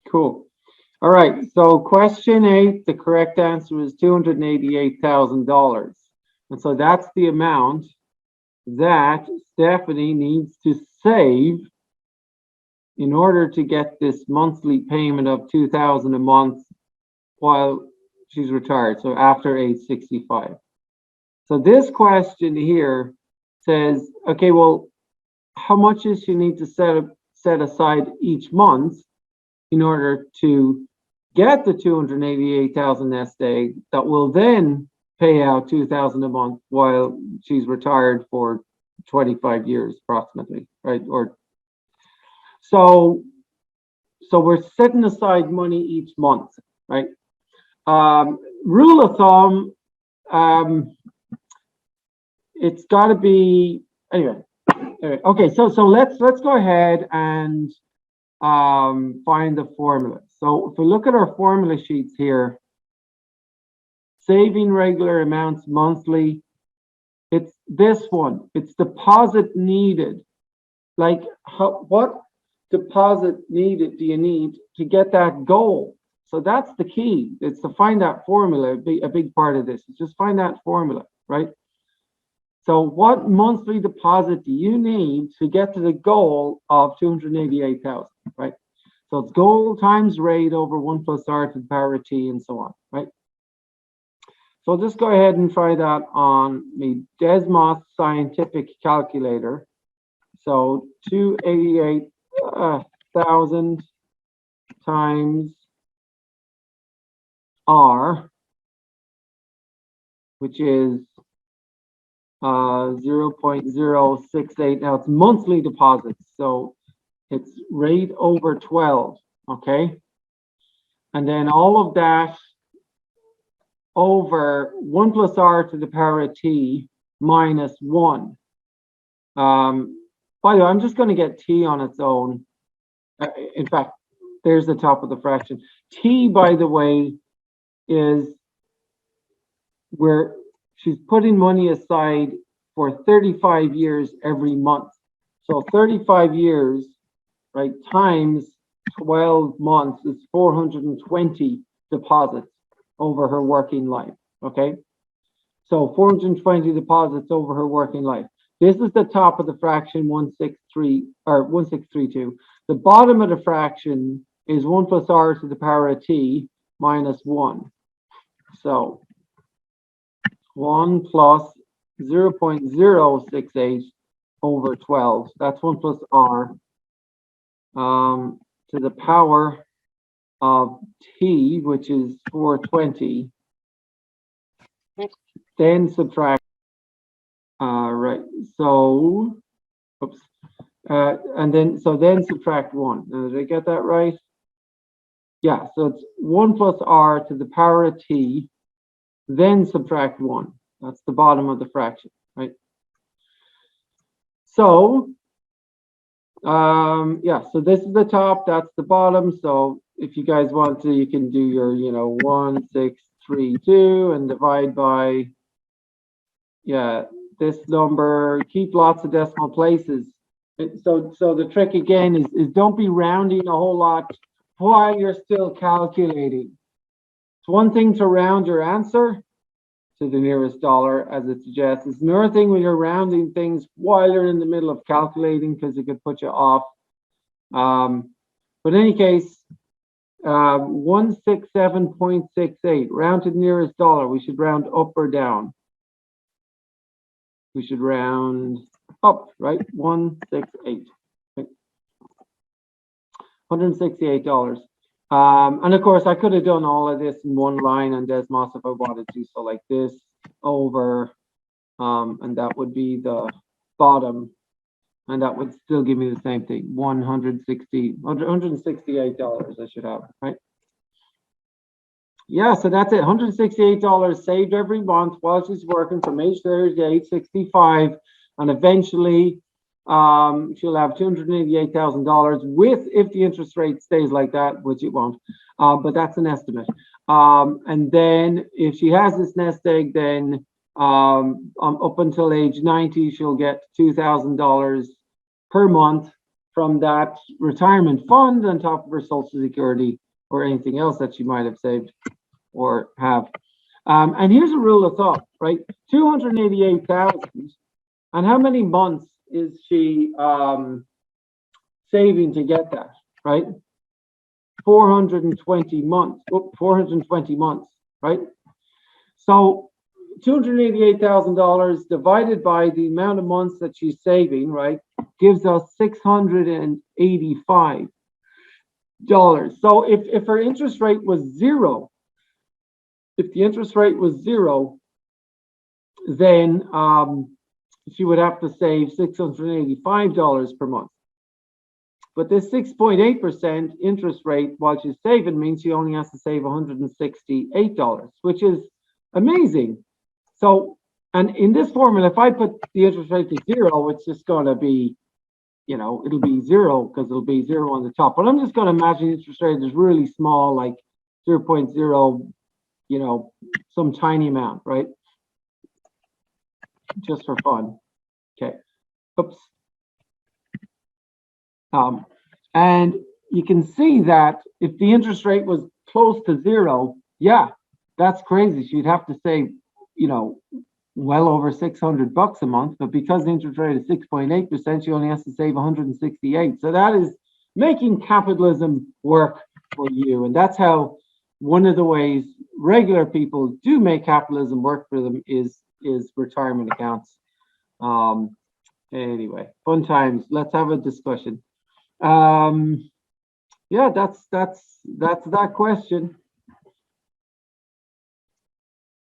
Cool. All right. So question 8, the correct answer is $288,000. And so that's the amount that Stephanie needs to save in order to get this monthly payment of 2,000 a month while she's retired. So after age 65. So this question here says, okay, well, how much does she need to set aside each month in order to get the 288,000 nest egg that will then pay out 2,000 a month while she's retired for 25 years approximately, right? Or so we're setting aside money each month, right? Rule of thumb, it's got to be anyway. Okay, so let's go ahead and find the formula. So if we look at our formula sheets here, saving regular amounts monthly, it's this one. It's deposit needed. Like what deposit needed do you need to get that goal? So that's the key. It's to find that formula. A big part of this is just find that formula, right? So what monthly deposit do you need to get to the goal of 288,000, right? So it's goal times rate over 1 plus r to the power of t and so on, right? So I'll just go ahead and try that on the Desmos scientific calculator. So 288,000 times r, which is 0.068. Now it's monthly deposits, so it's rate over 12, okay? And then all of that over 1 plus r to the power of t minus 1. By the way, I'm just going to get t on its own. In fact, there's the top of the fraction. T, by the way, is where she's putting money aside for 35 years every month. So 35 years, right, times 12 months is 420 deposits over her working life, okay? So 420 deposits over her working life. This is the top of the fraction 163 or 1632. The bottom of the fraction is 1 plus r to the power of t minus 1. So 1 plus 0.068 over 12. That's 1 plus r to the power of t, which is 420. Then subtract. Right. So, oops. And then subtract 1. Now, did I get that right? Yeah. So it's 1 plus r to the power of t. Then subtract 1. That's the bottom of the fraction, right? So, yeah, so this is the top, that's the bottom. So if you guys want to, you can do your, 1632 and divide by, yeah, this number, keep lots of decimal places. So the trick again is don't be rounding a whole lot while you're still calculating. It's one thing to round your answer to the nearest dollar, as it suggests. It's another thing when you're rounding things while you're in the middle of calculating, because it could put you off. But in any case, 167.68, round to the nearest dollar. We should round up or down. We should round up, right? 168. $168. And of course, I could have done all of this in one line on Desmos if I wanted to. So like this over, and that would be the bottom, and that would still give me the same thing, $168 I should have, right? Yeah, so that's it, $168 saved every month while she's working from age 30 to age 65, and eventually she'll have $288,000 with, if the interest rate stays like that, which it won't, but that's an estimate. And then if she has this nest egg, then up until age 90, she'll get $2,000 per month from that retirement fund on top of her Social Security or anything else that she might have saved or have. And here's a rule of thumb, right? 288,000. And how many months is she saving to get that, right? 420 months, 420 months, right? So $288,000 divided by the amount of months that she's saving, right, gives us $685. So if her interest rate was zero, if the interest rate was zero, then she would have to save $685 per month. But this 6.8% interest rate while she's saving means she only has to save $168, which is amazing. So, and in this formula, if I put the interest rate to zero, it's just going to be, it'll be zero because it'll be zero on the top. But I'm just going to imagine interest rate is really small, like 0.0, some tiny amount, right? Just for fun. Okay. Oops. And you can see that if the interest rate was close to zero, yeah, that's crazy. She'd have to save, well over $600 a month. But because the interest rate is 6.8%, she only has to save 168. So that is making capitalism work for you. And that's how one of the ways regular people do make capitalism work for them is retirement accounts. Anyway, fun times. Let's have a discussion. Yeah, that's that question.